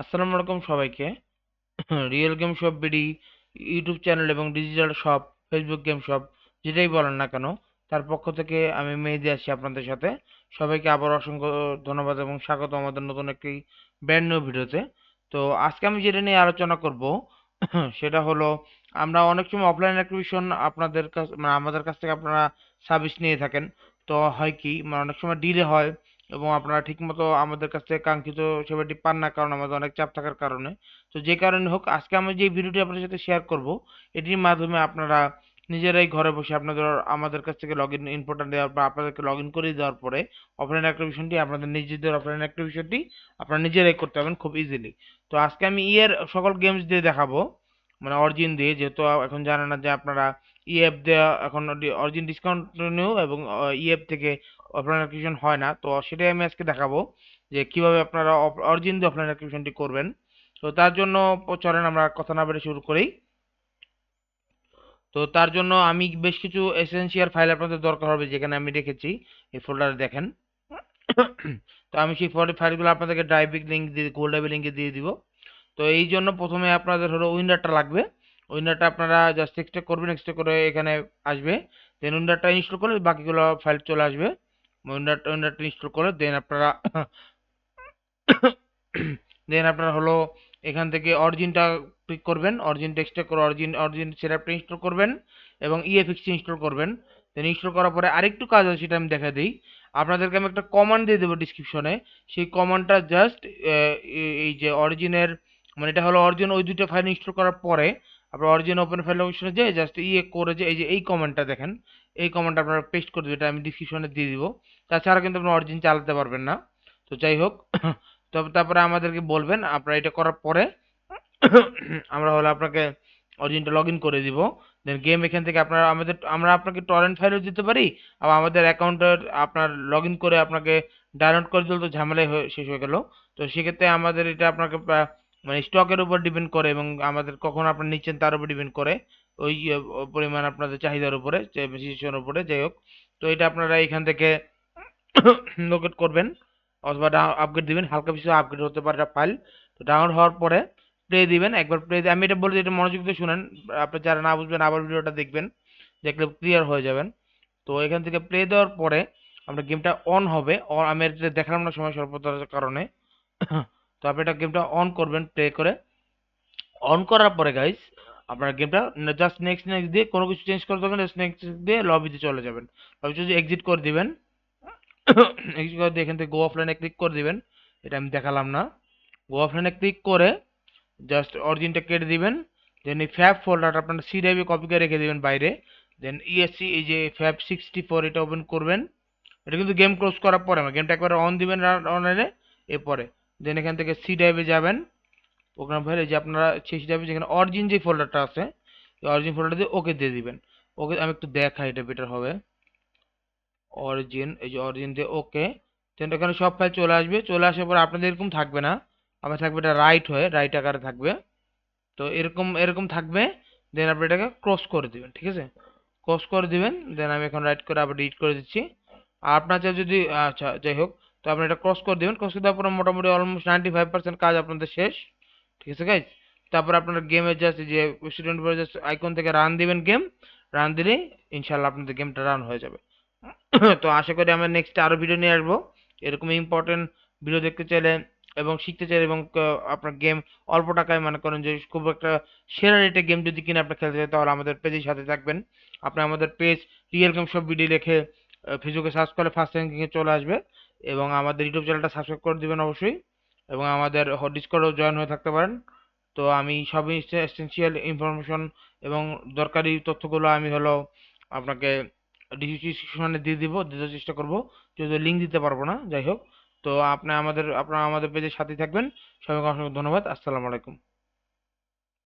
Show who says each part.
Speaker 1: আসসালামু আলাইকুম সবাইকে। Real game shop BD YouTube channel এবং digital shop Facebook game shop যেটাই বলেন না কেন, তার পক্ষ থেকে আমি মেহেদী আছি আপনাদের সাথে। সবাইকে আবার অসংখ্য ধন্যবাদ এবং স্বাগত আমাদের নতুন একটি ব্র্যান্ড নিউ ভিডিওতে। তো আজকে আমি যেটা নিয়ে আলোচনা করব সেটা হলো, আমরা অনেক সময় অফলাইন অ্যাক্টিভিশন আপনাদের কাছ মানে আমাদের কাছ থেকে আপনারা সার্ভিস নিয়ে থাকেন। তো হয় কি, মানে অনেক সময় ডিলে হয় এবং আপনারা ঠিকমতো আমাদের কাছ থেকে কাঙ্ক্ষিত সেবাটি পান না, কারণ আমাদের অনেক চাপ থাকার কারণে। তো যে কারণে হোক, আজকে আমি যে ভিডিওটি আপনাদের সাথে শেয়ার করব, এটির মাধ্যমে আপনারা নিজেরাই ঘরে বসে আপনাদের আমাদের কাছ থেকে লগ ইন ইনপুটটা দেওয়ার বা আপনাদেরকে লগ ইন করে দেওয়ার পরে অফলাইন অ্যাক্টিভিশনটি আপনাদের নিজেদের অফলাইন অ্যাক্টিভিশনটি আপনারা নিজেরাই করতে পারবেন খুব ইজিলি। তো আজকে আমি ইয়ের সকল গেমস দিয়ে দেখাবো, মানে অরিজিন দিয়ে, যেহেতু এখন জানেন না যে আপনারা ইএফ দেওয়া এখন অরিজিন ডিসকন্টিনিউ এবং ইএফ থেকে অফলাইন অ্যাক্টিভিশন হয় না। তো সেটাই আমি আজকে দেখাবো যে কিভাবে আপনারা অরিজিন দিয়ে অফলাইন অ্যাক্টিভিশনটি করবেন। তো তার জন্য চলেন আমরা কথা না বেড়ে শুরু করি। তো তার জন্য আমি বেশ কিছু এসেনশিয়াল ফাইল আপনাদের দরকার হবে, যেখানে আমি রেখেছি এই ফোল্ডারে দেখেন। তো আমি সেই ফাইলগুলো আপনাদেরকে ড্রাইভিং লিঙ্ক দিয়ে গুগল ড্রাইভের লিঙ্কে দিয়ে দিব। তো এই জন্য প্রথমে আপনাদের হলো উইন্ডারটা লাগবে। উইন্ডারটা আপনারা জাস্ট এক্সট্রাক্ট করবেন, এক্সট্রাক্ট করে এখানে আসবে। দেন উইন্ডারটা ইনস্টল করলে বাকিগুলো ফাইল চলে আসবে। উইন্ডারটা ইনস্টল করে দেন আপনারা হলো এখান থেকে অরিজিনটা ক্লিক করবেন, অরিজিন টেক্সটে করে অরিজিন সেটআপটা ইনস্টল করবেন এবং ইএফএক্স ইনস্টল করবেন। দেন ইনস্টল করার পরে আরেকটু কাজ আছে, সেটা আমি দেখা দিই। আপনাদেরকে আমি একটা কমান্ড দিয়ে দেবো ডিসক্রিপশনে। সেই কমান্ডটা জাস্ট এই যে অরিজিনের, মানে এটা হলো অরিজিন, ওই দুটো ফাইল ইনস্টল করার পরে আপনার অরিজিন ওপেন ফাইল অপশনে যেয়ে জাস্ট করে যে এই যে এই কমান্ডটা দেখেন, এই কমান্ডটা আপনারা পেস্ট করে দেবেন। এটা আমি ডিসক্রিপশনে দিয়ে দিব। তাছাড়া কিন্তু আপনার অরিজিন চালাতে পারবেন না। তো যাই হোক, তবে তারপরে আমাদেরকে বলবেন। আপনারা এটা করার পরে আমরা হলো আপনাকে অরিজিনটা লগ ইন করে দিব। দেন গেম এখান থেকে আপনারা আমরা আপনাকে টরেন্ট ফাইলও দিতে পারি, আবার আমাদের অ্যাকাউন্টের আপনার লগ ইন করে আপনাকে ডাউনলোড করে দিলে তো ঝামেলাই শেষ হয়ে গেল। তো সেক্ষেত্রে আমাদের এটা আপনাকে মানে স্টকের উপর ডিপেন্ড করে এবং আমাদের কখন আপনার নিচ্ছেন তার উপর ডিপেন্ড করে, ওই পরিমাণ আপনাদের চাহিদার উপরে, সিচুয়েশনের উপরে। যাই হোক, তো এটা আপনারা এখান থেকে লোকেট করবেন অথবা আপগ্রেড দিবেন, হালকা কিছু আপগ্রেড হতে পারে ফাইল। তো ডাউনলোড হওয়ার পরে প্লে দিবেন, একবার প্লে দিয়ে আমি এটা বলে দিই, এটা মনোযোগ দিয়ে শুনেন। আপনি যারা না বুঝবেন আবার ভিডিওটা দেখবেন, দেখলে ক্লিয়ার হয়ে যাবেন। তো এখান থেকে প্লে দেওয়ার পরে আমরা গেমটা অন হবে। আমি এটা দেখালাম না সময় স্বল্পতার কারণে। তো আপনি এটা গেমটা অন করবেন প্লে করে। অন করার পরে গাইস আপনার গেমটা জাস্ট নেক্সট নেক্সট দিয়ে কোনো কিছু চেঞ্জ করে দেবেন, জাস্ট নেক্সট দিয়ে লবিতে চলে যাবেন। লবিতে যদি এক্সিট করে দিবেন, এক্সিট করে দিয়ে এখান থেকে গো অফলাইনে ক্লিক করে দিবেন। এটা আমি দেখালাম না। গো অফলাইনে ক্লিক করে জাস্ট অরিজিনটা কেটে দিবেন। দেন এই ফ্যাব ফোল্ডারটা আপনার সি ড্রাইভে কপি করে রেখে দিবেন বাইরে। দেন ইএসসি এই যে ফ্যাব 64 এটা ওপেন করবেন। এটা কিন্তু গেম ক্লোজ করার পরে, আমার গেমটা একবার অন দিবেন অনলাইনে এরপরে। দেন এখান থেকে সি ড্রাইভে যাবেন, প্রোগ্রাম ফাইল এই যে আপনারা সেই সি ড্রাইভে যেখানে অরিজিন যে ফোল্ডারটা আছে, এই অরিজিন ফোল্ডার দিয়ে ওকে দিয়ে দিবেন। ওকে আমি একটু দেখাই, এটা বেটার হবে। অরিজিন, এই যে অরিজিন দিয়ে ওকে। দেন এখানে সব ফাইল চলে আসবে। চলে আসার পর আপনাদের এরকম থাকবে না, আমার থাকবে এটা রাইট হয়ে, রাইট আকারে থাকবে। তো এরকম এরকম থাকবে। দেন আপনি এটাকে ক্রস করে দিবেন, ঠিক আছে? ক্রস করে দিবেন। দেন আমি এখন রাইট করে আবার ডিলিট করে দিচ্ছি। আর আপনার যদি আচ্ছা যাই হোক, তো আপনি এটা ক্রস করে দিবেন। ক্রস করে দেওয়ার পরে মোটামুটি অলমোস্ট 95% কাজ আপনাদের শেষ, ঠিক আছে গাইজ? তারপর আপনার গেমের জাস্ট যে স্টুডেন্ট বলে জাস্ট আইকন থেকে রান দিবেন গেম। রান দিলেই ইনশাল্লাহ আপনাদের গেমটা রান হয়ে যাবে। তো আশা করি আমরা নেক্সট আরো ভিডিও নিয়ে আসবো। এরকম ইম্পর্টেন্ট ভিডিও দেখতে চাইলে এবং শিখতে চাইলে এবং আপনার গেম অল্প টাকায়, মনে করেন যে খুব একটা সেরা রেটে গেম যদি কিনে আপনি খেলতে চান, তাহলে আমাদের পেজের সাথে থাকবেন। আপনি আমাদের পেজ রিয়েল গেম সব ভিডিও লিখে ফেসবুকে সার্চ করলে ফার্স্ট র্যাঙ্কিংয়ে চলে আসবে। এবং আমাদের ইউটিউব চ্যানেলটা সাবস্ক্রাইব করে দিবেন অবশ্যই। এবং আমাদের ডিসকর্ডেও জয়েন হয়ে থাকতে পারেন। তো আমি সব এসেনশিয়াল ইনফরমেশন এবং দরকারি তথ্যগুলো আমি হলো আপনাকে ডিসক্রিপশনে দিয়ে দিব, দিতে চেষ্টা করব। যদি লিঙ্ক দিতে পারবো না, যাই হোক। তো আপনারা আমাদের পেজের সাথেই থাকবেন। সবাইকে অসংখ্য ধন্যবাদ। আসসালামু আলাইকুম।